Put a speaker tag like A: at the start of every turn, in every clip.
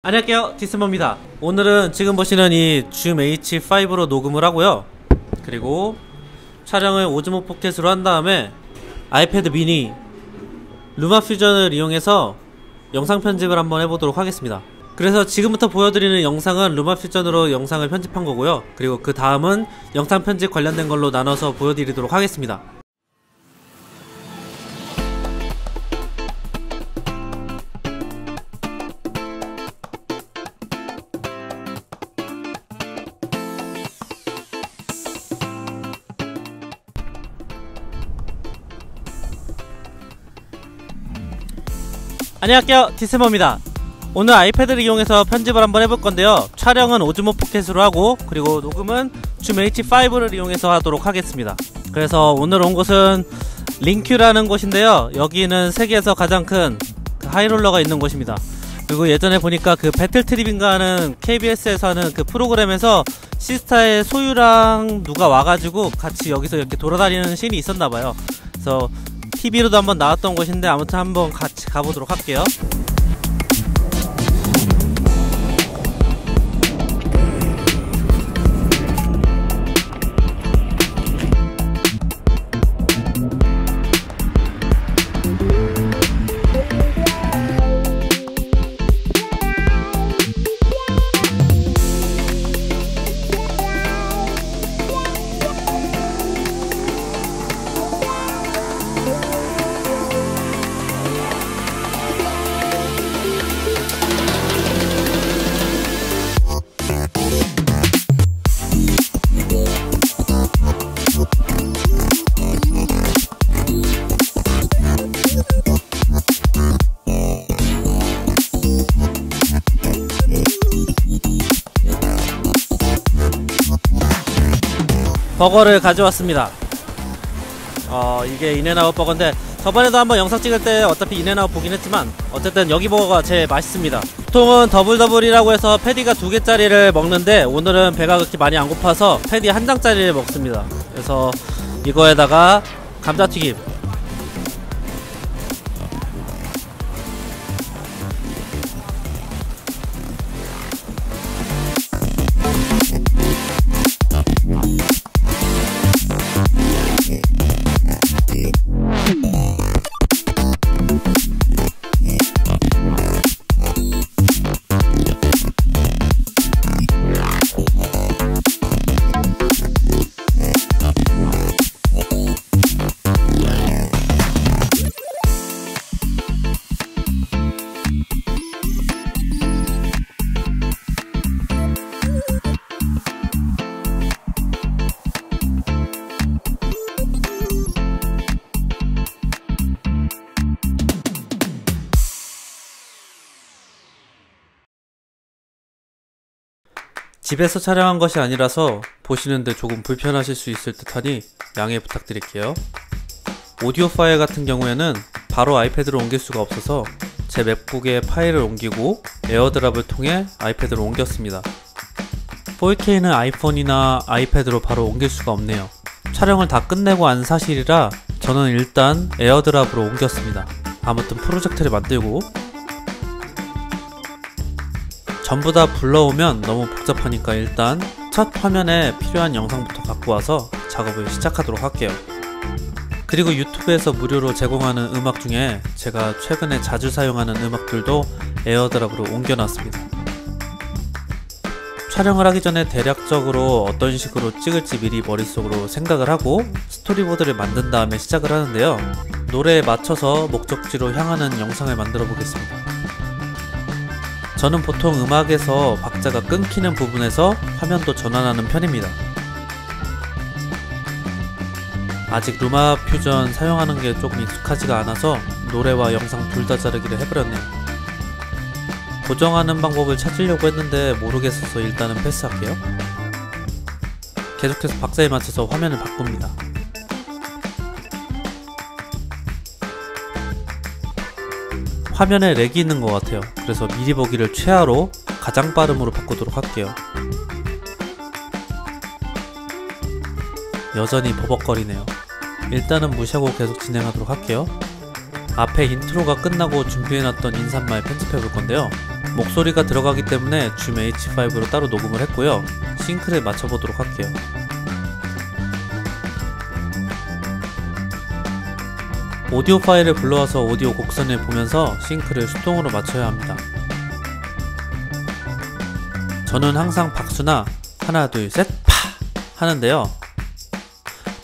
A: 안녕하세요, 디스머입니다. 오늘은 지금 보시는 이 줌 H5로 녹음을 하고요. 그리고 촬영을 오즈모 포켓으로 한 다음에 아이패드 미니 루마퓨전을 이용해서 영상 편집을 한번 해보도록 하겠습니다. 그래서 지금부터 보여드리는 영상은 루마퓨전으로 영상을 편집한 거고요. 그리고 그 다음은 영상 편집 관련된 걸로 나눠서 보여드리도록 하겠습니다. 안녕하세요, 디스머입니다. 오늘 아이패드를 이용해서 편집을 한번 해볼 건데요. 촬영은 오즈모 포켓으로 하고, 그리고 녹음은 줌 H5를 이용해서 하도록 하겠습니다. 그래서 오늘 온 곳은 링큐라는 곳인데요. 여기는 세계에서 가장 큰 하이롤러가 있는 곳입니다. 그리고 예전에 보니까 그 배틀트립인가 하는 KBS에서 하는 그 프로그램에서 시스타의 소유랑 누가 와가지고 같이 여기서 이렇게 돌아다니는 씬이 있었나봐요. 그래서 TV로도 한번 나왔던 곳인데 아무튼 한번 같이 가보도록 할게요. 버거를 가져왔습니다. 이게 인앤아웃 버거인데 저번에도 한번 영상 찍을 때 어차피 인앤아웃 보긴 했지만 어쨌든 여기 버거가 제일 맛있습니다. 보통은 더블더블이라고 해서 패티가 2개짜리를 먹는데 오늘은 배가 그렇게 많이 안 고파서 패티 1장짜리를 먹습니다. 그래서 이거에다가 감자튀김, 집에서 촬영한 것이 아니라서 보시는데 조금 불편하실 수 있을 듯하니 양해 부탁드릴게요. 오디오 파일 같은 경우에는 바로 아이패드로 옮길 수가 없어서 제 맥북에 파일을 옮기고 에어드랍을 통해 아이패드로 옮겼습니다. 4K는 아이폰이나 아이패드로 바로 옮길 수가 없네요. 촬영을 다 끝내고 안 사실이라 저는 일단 에어드랍으로 옮겼습니다. 아무튼 프로젝트를 만들고 전부 다 불러오면 너무 복잡하니까 일단 첫 화면에 필요한 영상부터 갖고 와서 작업을 시작하도록 할게요. 그리고 유튜브에서 무료로 제공하는 음악 중에 제가 최근에 자주 사용하는 음악들도 에어드랍으로 옮겨놨습니다. 촬영을 하기 전에 대략적으로 어떤 식으로 찍을지 미리 머릿속으로 생각을 하고 스토리보드를 만든 다음에 시작을 하는데요. 노래에 맞춰서 목적지로 향하는 영상을 만들어 보겠습니다. 저는 보통 음악에서 박자가 끊기는 부분에서 화면도 전환하는 편입니다. 아직 루마퓨전 사용하는 게 조금 익숙하지가 않아서 노래와 영상 둘 다 자르기를 해버렸네요. 고정하는 방법을 찾으려고 했는데 모르겠어서 일단은 패스할게요. 계속해서 박자에 맞춰서 화면을 바꿉니다. 화면에 렉이 있는 것 같아요. 그래서 미리 보기를 최하로 가장 빠름으로 바꾸도록 할게요. 여전히 버벅거리네요. 일단은 무시하고 계속 진행하도록 할게요. 앞에 인트로가 끝나고 준비해놨던 인사말 편집해볼 건데요. 목소리가 들어가기 때문에 줌 H5로 따로 녹음을 했고요. 싱크를 맞춰보도록 할게요. 오디오 파일을 불러와서 오디오 곡선을 보면서 싱크를 수동으로 맞춰야 합니다. 저는 항상 박수나 하나 둘 셋 파 하는데요.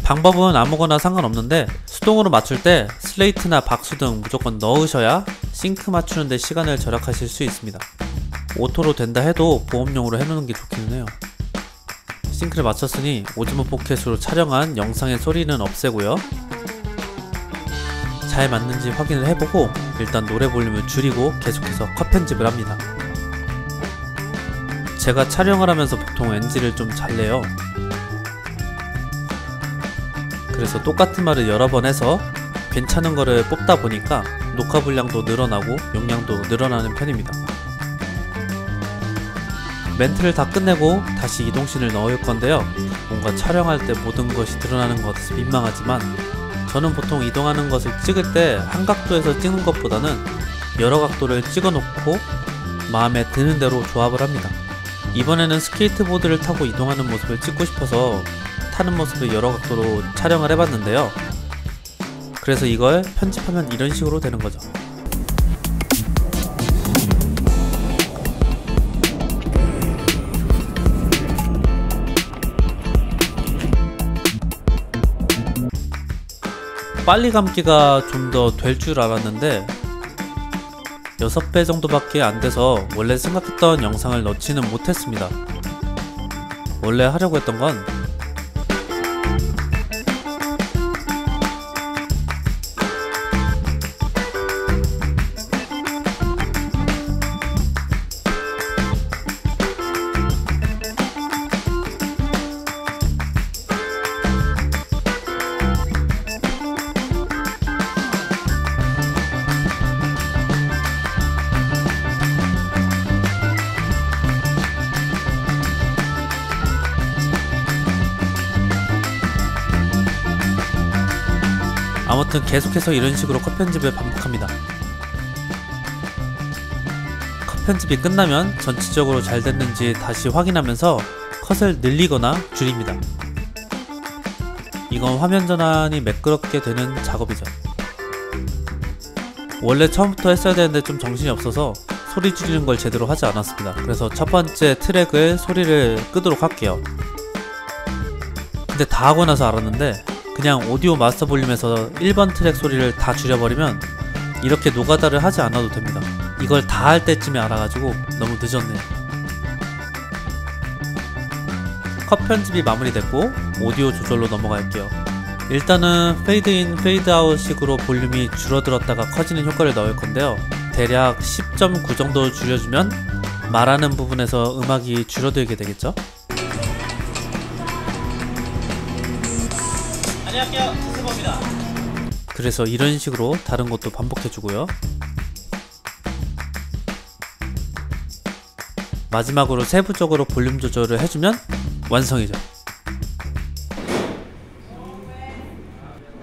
A: 방법은 아무거나 상관없는데 수동으로 맞출 때 슬레이트나 박수 등 무조건 넣으셔야 싱크 맞추는데 시간을 절약하실 수 있습니다. 오토로 된다 해도 보험용으로 해놓는 게 좋기는 해요. 싱크를 맞췄으니 오즈모 포켓으로 촬영한 영상의 소리는 없애고요. 잘 맞는지 확인을 해보고 일단 노래 볼륨을 줄이고 계속해서 컷 편집을 합니다. 제가 촬영을 하면서 보통 NG를 좀 잘 내요. 그래서 똑같은 말을 여러 번 해서 괜찮은 거를 뽑다 보니까 녹화 분량도 늘어나고 용량도 늘어나는 편입니다. 멘트를 다 끝내고 다시 이동씬을 넣을 건데요. 뭔가 촬영할 때 모든 것이 드러나는 것 같아서 민망하지만 저는 보통 이동하는 것을 찍을 때 한 각도에서 찍는 것보다는 여러 각도를 찍어 놓고 마음에 드는 대로 조합을 합니다. 이번에는 스케이트보드를 타고 이동하는 모습을 찍고 싶어서 타는 모습을 여러 각도로 촬영을 해봤는데요. 그래서 이걸 편집하면 이런 식으로 되는 거죠. 빨리 감기가 좀 더 될 줄 알았는데 6배 정도밖에 안 돼서 원래 생각했던 영상을 넣지는 못했습니다. 원래 하려고 했던 건 아무튼 계속해서 이런 식으로 컷 편집을 반복합니다. 컷 편집이 끝나면 전체적으로 잘 됐는지 다시 확인하면서 컷을 늘리거나 줄입니다. 이건 화면 전환이 매끄럽게 되는 작업이죠. 원래 처음부터 했어야 되는데 좀 정신이 없어서 소리 줄이는 걸 제대로 하지 않았습니다. 그래서 첫 번째 트랙을 소리를 끄도록 할게요. 근데 다 하고 나서 알았는데 그냥 오디오 마스터 볼륨에서 1번 트랙 소리를 다 줄여버리면 이렇게 노가다를 하지 않아도 됩니다. 이걸 다 할 때쯤에 알아가지고 너무 늦었네요. 컷 편집이 마무리됐고 오디오 조절로 넘어갈게요. 일단은 페이드인 페이드아웃 식으로 볼륨이 줄어들었다가 커지는 효과를 넣을 건데요. 대략 10.9 정도 줄여주면 말하는 부분에서 음악이 줄어들게 되겠죠? 안녕하세요, 스모입니다. 그래서 이런 식으로 다른 것도 반복해주고요. 마지막으로 세부적으로 볼륨 조절을 해주면 완성이죠.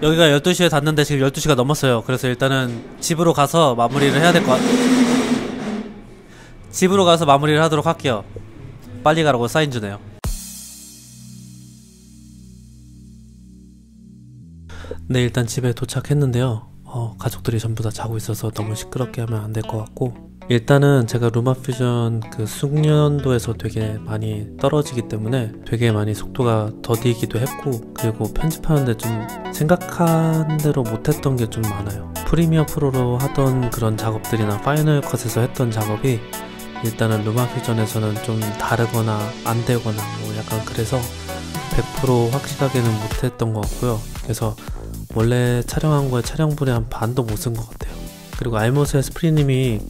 A: 여기가 12시에 닫는데 지금 12시가 넘었어요. 그래서 일단은 집으로 가서 마무리를 해야 될 것 집으로 가서 마무리를 하도록 할게요. 빨리 가라고 사인 주네요. 네, 일단 집에 도착했는데요. 가족들이 전부 다 자고 있어서 너무 시끄럽게 하면 안 될 것 같고, 일단은 제가 루마퓨전 그 숙련도에서 되게 많이 떨어지기 때문에 되게 많이 속도가 더디기도 했고, 그리고 편집하는데 좀 생각한 대로 못했던 게 좀 많아요. 프리미어 프로로 하던 그런 작업들이나 파이널 컷에서 했던 작업이 일단은 루마퓨전에서는 좀 다르거나 안 되거나 뭐 약간 그래서 100% 확실하게는 못했던 것 같고요. 그래서 원래 촬영한 거에 촬영분의 한 반도 못 쓴 것 같아요. 그리고 알모스의 스프리님이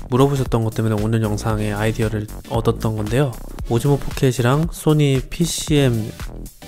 A: 물어보셨던 것 때문에 오늘 영상에 아이디어를 얻었던 건데요. 오즈모 포켓이랑 소니 PCM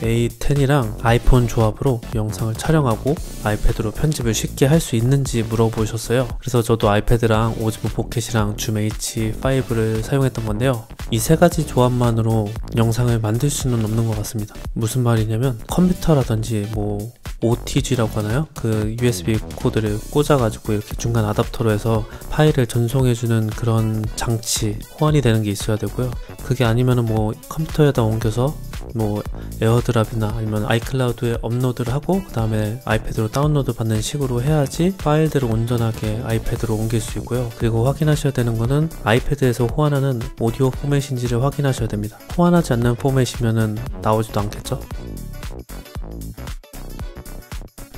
A: A10이랑 아이폰 조합으로 영상을 촬영하고 아이패드로 편집을 쉽게 할 수 있는지 물어보셨어요. 그래서 저도 아이패드랑 오즈모 포켓이랑 줌 H5를 사용했던 건데요. 이 세 가지 조합만으로 영상을 만들 수는 없는 것 같습니다. 무슨 말이냐면 컴퓨터라든지 뭐 OTG라고 하나요? 그 USB 코드를 꽂아가지고 이렇게 중간 아답터로 해서 파일을 전송해주는 그런 장치, 호환이 되는 게 있어야 되고요. 그게 아니면은 뭐 컴퓨터에다 옮겨서 뭐 에어드랍이나 아니면 아이클라우드에 업로드를 하고 그 다음에 아이패드로 다운로드 받는 식으로 해야지 파일들을 온전하게 아이패드로 옮길 수 있고요. 그리고 확인하셔야 되는 거는 아이패드에서 호환하는 오디오 포맷인지를 확인하셔야 됩니다. 호환하지 않는 포맷이면은 나오지도 않겠죠?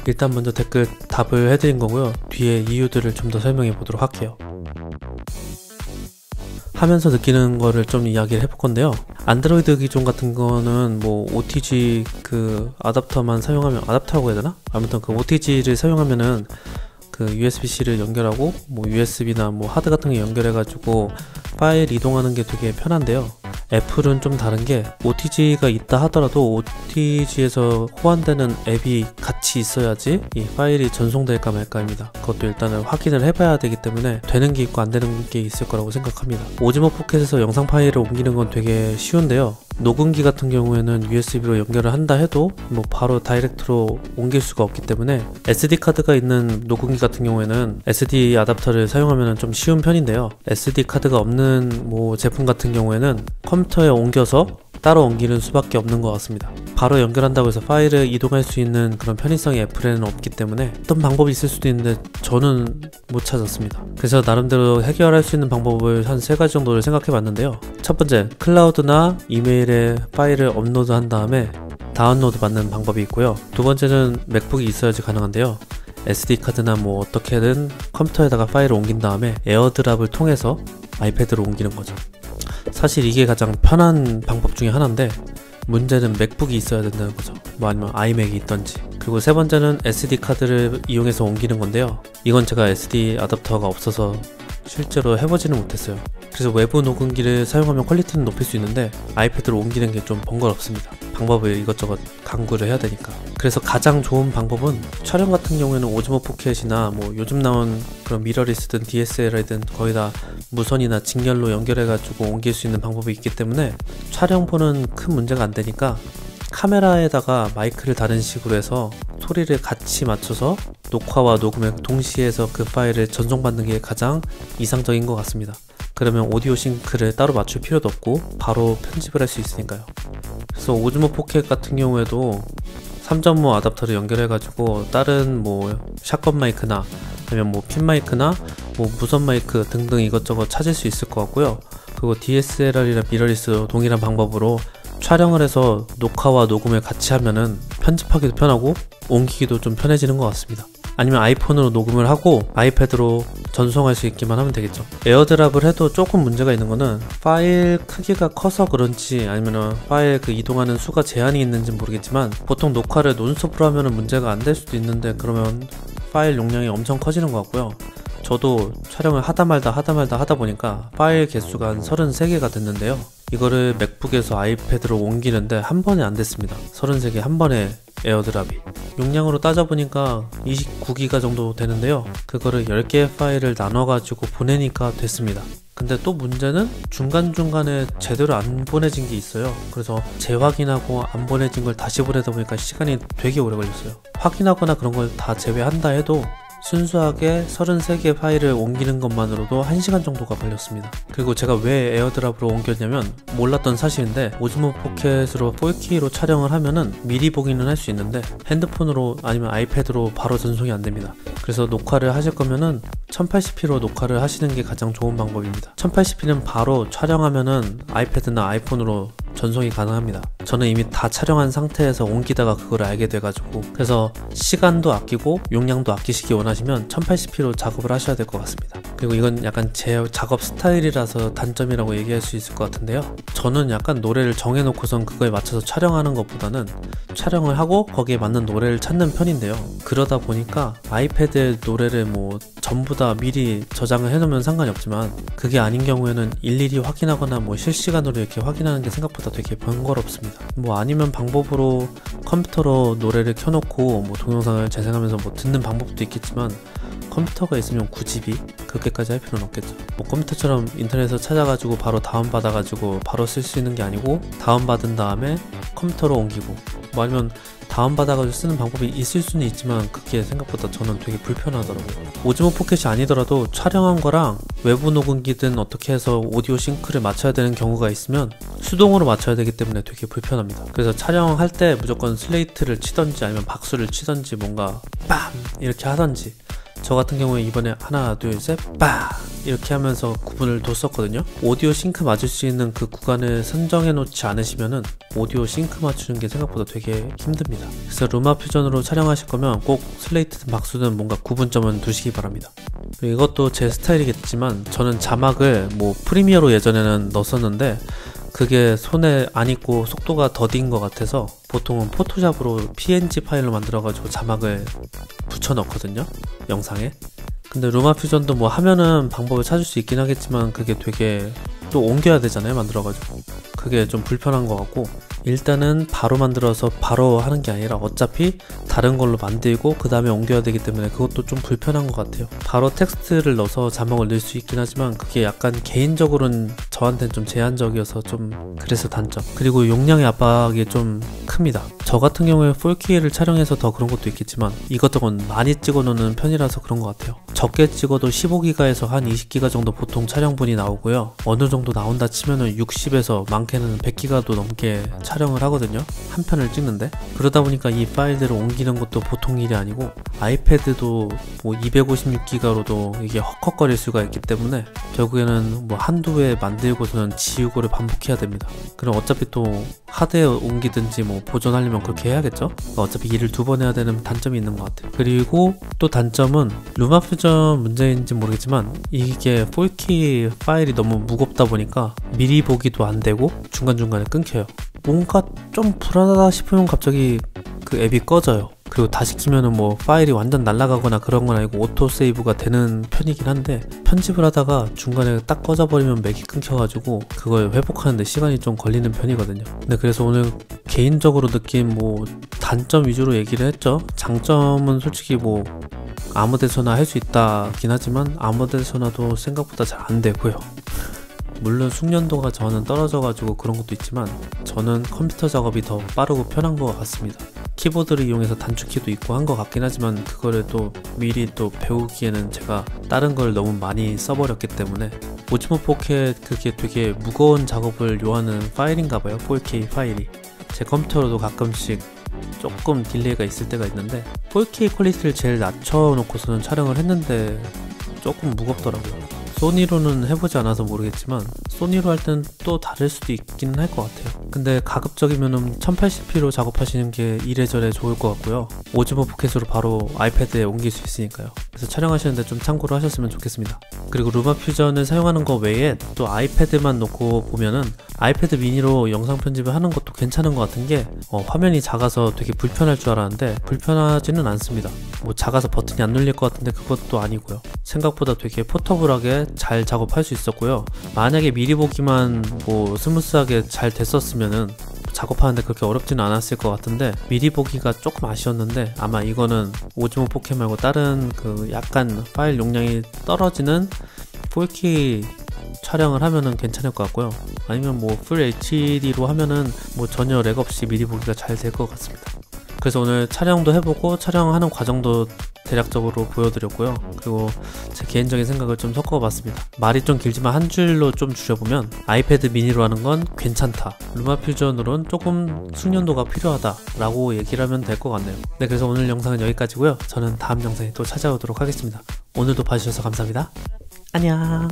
A: 일단 먼저 댓글 답을 해드린 거고요. 뒤에 이유들을 좀 더 설명해 보도록 할게요. 하면서 느끼는 거를 좀 이야기를 해볼 건데요. 안드로이드 기종 같은 거는 뭐 OTG 그 아답터만 사용하면, 아답터라고 해야 되나? 아무튼 그 OTG를 사용하면은 그 USB-C를 연결하고 뭐 USB나 뭐 하드 같은 게 연결해 가지고 파일 이동하는 게 되게 편한데요. 애플은 좀 다른 게 OTG가 있다 하더라도 OTG에서 호환되는 앱이 같이 있어야지 이 파일이 전송될까 말까입니다. 그것도 일단은 확인을 해봐야 되기 때문에 되는 게 있고 안 되는 게 있을 거라고 생각합니다. 오즈모 포켓에서 영상 파일을 옮기는 건 되게 쉬운데요. 녹음기 같은 경우에는 USB로 연결을 한다 해도 뭐 바로 다이렉트로 옮길 수가 없기 때문에 SD카드가 있는 녹음기 같은 경우에는 SD 아답터를 사용하면 좀 쉬운 편인데요. SD카드가 없는 뭐 제품 같은 경우에는 컴퓨터에 옮겨서 따로 옮기는 수밖에 없는 것 같습니다. 바로 연결한다고 해서 파일을 이동할 수 있는 그런 편의성이 애플에는 없기 때문에 어떤 방법이 있을 수도 있는데 저는 못 찾았습니다. 그래서 나름대로 해결할 수 있는 방법을 한 3가지 정도를 생각해 봤는데요. 첫 번째, 클라우드나 이메일에 파일을 업로드한 다음에 다운로드 받는 방법이 있고요. 두 번째는 맥북이 있어야지 가능한데요. SD카드나 뭐 어떻게든 컴퓨터에다가 파일을 옮긴 다음에 에어드랍을 통해서 아이패드로 옮기는 거죠. 사실 이게 가장 편한 방법 중에 하나인데 문제는 맥북이 있어야 된다는 거죠. 뭐 아니면 아이맥이 있던지. 그리고 세 번째는 SD카드를 이용해서 옮기는 건데요. 이건 제가 SD 아답터가 없어서 실제로 해보지는 못했어요. 그래서 외부 녹음기를 사용하면 퀄리티는 높일 수 있는데 아이패드로 옮기는 게 좀 번거롭습니다. 방법을 이것저것 강구를 해야 되니까. 그래서 가장 좋은 방법은 촬영 같은 경우에는 오즈모 포켓이나 뭐 요즘 나온 그런 미러리스든 DSLR이든 거의 다 무선이나 직렬로 연결해가지고 옮길 수 있는 방법이 있기 때문에 촬영본은 큰 문제가 안 되니까 카메라에다가 마이크를 다른 식으로 해서 소리를 같이 맞춰서 녹화와 녹음을 동시에 해서 그 파일을 전송받는 게 가장 이상적인 것 같습니다. 그러면 오디오 싱크를 따로 맞출 필요도 없고 바로 편집을 할 수 있으니까요. 그래서 오즈모 포켓 같은 경우에도 3.5 아답터를 연결해가지고 다른 뭐 샷건 마이크나 아니면 뭐 핀 마이크나 뭐 무선 마이크 등등 이것저것 찾을 수 있을 것 같고요. 그리고 DSLR이나 미러리스 동일한 방법으로 촬영을 해서 녹화와 녹음을 같이 하면은 편집하기도 편하고 옮기기도 좀 편해지는 것 같습니다. 아니면 아이폰으로 녹음을 하고 아이패드로 전송할 수 있기만 하면 되겠죠. 에어드랍을 해도 조금 문제가 있는 거는 파일 크기가 커서 그런지 아니면 파일 그 이동하는 수가 제한이 있는지 모르겠지만 보통 녹화를 논스톱으로 하면 문제가 안 될 수도 있는데 그러면 파일 용량이 엄청 커지는 것 같고요. 저도 촬영을 하다 말다 하다 보니까 파일 개수가 한 33개가 됐는데요. 이거를 맥북에서 아이패드로 옮기는데 한 번에 안 됐습니다. 33개 한 번에 에어드랍이. 용량으로 따져보니까 29기가 정도 되는데요. 그거를 10개의 파일을 나눠가지고 보내니까 됐습니다. 근데 또 문제는 중간중간에 제대로 안 보내진 게 있어요. 그래서 재확인하고 안 보내진 걸 다시 보내다 보니까 시간이 되게 오래 걸렸어요. 확인하거나 그런 걸 다 제외한다 해도 순수하게 33개 파일을 옮기는 것만으로도 1시간 정도가 걸렸습니다. 그리고 제가 왜 에어드랍으로 옮겼냐면 몰랐던 사실인데 오즈모 포켓으로 4K로 촬영을 하면은 미리 보기는 할 수 있는데 핸드폰으로 아니면 아이패드로 바로 전송이 안 됩니다. 그래서 녹화를 하실 거면은 1080p로 녹화를 하시는 게 가장 좋은 방법입니다. 1080p는 바로 촬영하면은 아이패드나 아이폰으로 전송이 가능합니다. 저는 이미 다 촬영한 상태에서 옮기다가 그걸 알게 돼가지고 그래서 시간도 아끼고 용량도 아끼시기 원하시면 1080p로 작업을 하셔야 될 것 같습니다. 그리고 이건 약간 제 작업 스타일이라서 단점이라고 얘기할 수 있을 것 같은데요. 저는 약간 노래를 정해놓고선 그거에 맞춰서 촬영하는 것보다는 촬영을 하고 거기에 맞는 노래를 찾는 편인데요. 그러다 보니까 아이패드에 노래를 뭐 전부 다 미리 저장을 해놓으면 상관이 없지만 그게 아닌 경우에는 일일이 확인하거나 뭐 실시간으로 이렇게 확인하는 게 생각보다 되게 번거롭습니다. 뭐 아니면 방법으로 컴퓨터로 노래를 켜놓고 뭐 동영상을 재생하면서 뭐 듣는 방법도 있겠지만 컴퓨터가 있으면 굳이 그렇게까지 할 필요는 없겠죠. 뭐 컴퓨터처럼 인터넷에서 찾아가지고 바로 다운받아가지고 바로 쓸 수 있는 게 아니고 다운받은 다음에 컴퓨터로 옮기고 뭐 아니면 다운받아가지고 쓰는 방법이 있을 수는 있지만 그게 생각보다 저는 되게 불편하더라고요. 오즈모 포켓이 아니더라도 촬영한 거랑 외부 녹음기든 어떻게 해서 오디오 싱크를 맞춰야 되는 경우가 있으면 수동으로 맞춰야 되기 때문에 되게 불편합니다. 그래서 촬영할 때 무조건 슬레이트를 치던지 아니면 박수를 치던지 뭔가 빰 이렇게 하던지, 저 같은 경우에 이번에 하나 둘 셋 빠 이렇게 하면서 구분을 뒀었거든요. 오디오 싱크 맞을 수 있는 그 구간을 선정해 놓지 않으시면은 오디오 싱크 맞추는 게 생각보다 되게 힘듭니다. 그래서 루마퓨전으로 촬영하실 거면 꼭 슬레이트든 박수든 뭔가 구분점은 두시기 바랍니다. 이것도 제 스타일이겠지만 저는 자막을 뭐 프리미어로 예전에는 넣었었는데 그게 손에 안 익고 속도가 더딘 것 같아서 보통은 포토샵으로 PNG 파일로 만들어가지고 자막을 붙여 넣거든요, 영상에. 근데 루마퓨전도 뭐 하면은 방법을 찾을 수 있긴 하겠지만 그게 되게 또 옮겨야 되잖아요, 만들어가지고. 그게 좀 불편한 것 같고, 일단은 바로 만들어서 바로 하는 게 아니라 어차피 다른 걸로 만들고 그 다음에 옮겨야 되기 때문에 그것도 좀 불편한 것 같아요. 바로 텍스트를 넣어서 자막을 넣을 수 있긴 하지만 그게 약간 개인적으로는 저한테는 좀 제한적이어서 좀 그래서 단점. 그리고 용량의 압박이 좀 큽니다. 저 같은 경우에 4K를 촬영해서 더 그런 것도 있겠지만 이것저것 많이 찍어 놓는 편이라서 그런 것 같아요. 적게 찍어도 15기가에서 한 20기가 정도 보통 촬영분이 나오고요. 어느 정도 나온다 치면은 60에서 많게는 100기가도 넘게 촬영을 하거든요, 한 편을 찍는데. 그러다 보니까 이 파일들을 옮기는 것도 보통 일이 아니고, 아이패드도 뭐 256기가로도 이게 헉헉거릴 수가 있기 때문에 결국에는 뭐 한두 회 만들고서는 지우고를 반복해야 됩니다. 그럼 어차피 또 하드에 옮기든지 뭐 보존하려면 그렇게 해야겠죠. 어차피 일을 두 번 해야 되는 단점이 있는 것 같아요. 그리고 또 단점은 루마퓨전 문제인지 모르겠지만 이게 4K 파일이 너무 무겁다 보니까 미리 보기도 안 되고 중간중간에 끊겨요. 뭔가 좀 불안하다 싶으면 갑자기 그 앱이 꺼져요. 그리고 다시 키면은 뭐 파일이 완전 날아가거나 그런 건 아니고 오토 세이브가 되는 편이긴 한데, 편집을 하다가 중간에 딱 꺼져버리면 맥이 끊겨가지고 그걸 회복하는데 시간이 좀 걸리는 편이거든요. 근데 그래서 오늘 개인적으로 느낀 뭐 단점 위주로 얘기를 했죠. 장점은 솔직히 뭐 아무 데서나 할 수 있다긴 하지만 아무 데서나도 생각보다 잘 안 되고요. 물론 숙련도가 저는 떨어져가지고 그런 것도 있지만 저는 컴퓨터 작업이 더 빠르고 편한 것 같습니다. 키보드를 이용해서 단축키도 있고 한 것 같긴 하지만 그거를 또 미리 또 배우기에는 제가 다른 걸 너무 많이 써버렸기 때문에. 오즈모 포켓 그게 되게 무거운 작업을 요하는 파일인가봐요, 4K 파일이. 제 컴퓨터로도 가끔씩 조금 딜레이가 있을 때가 있는데 4K 퀄리티를 제일 낮춰놓고서는 촬영을 했는데 조금 무겁더라고요. 소니로는 해보지 않아서 모르겠지만 소니로 할 때는 또 다를 수도 있긴 할 것 같아요. 근데 가급적이면은 1080p로 작업하시는 게 이래저래 좋을 것 같고요. 오즈모 포켓으로 바로 아이패드에 옮길 수 있으니까요. 그래서 촬영하시는데 좀 참고로 하셨으면 좋겠습니다. 그리고 루마퓨전을 사용하는 거 외에 또 아이패드만 놓고 보면은 아이패드 미니로 영상 편집을 하는 것도 괜찮은 것 같은 게 화면이 작아서 되게 불편할 줄 알았는데 불편하지는 않습니다. 뭐 작아서 버튼이 안 눌릴 것 같은데 그것도 아니고요. 생각보다 되게 포터블하게 잘 작업할 수 있었고요. 만약에 미리 보기만 뭐 스무스하게 잘 됐었으면은 작업하는데 그렇게 어렵지는 않았을 것 같은데 미리 보기가 조금 아쉬웠는데 아마 이거는 오즈모 포켓 말고 다른 그 약간 파일 용량이 떨어지는 4K 촬영을 하면은 괜찮을 것 같고요. 아니면 뭐 풀 HD로 하면은 뭐 전혀 렉 없이 미리 보기가 잘 될 것 같습니다. 그래서 오늘 촬영도 해보고 촬영하는 과정도 대략적으로 보여드렸고요. 그리고 제 개인적인 생각을 좀 섞어봤습니다. 말이 좀 길지만 한 줄로 좀 줄여보면 아이패드 미니로 하는 건 괜찮다, 루마퓨전으로는 조금 숙련도가 필요하다 라고 얘기를 하면 될 것 같네요. 네, 그래서 오늘 영상은 여기까지고요. 저는 다음 영상에 또 찾아오도록 하겠습니다. 오늘도 봐주셔서 감사합니다. 안녕.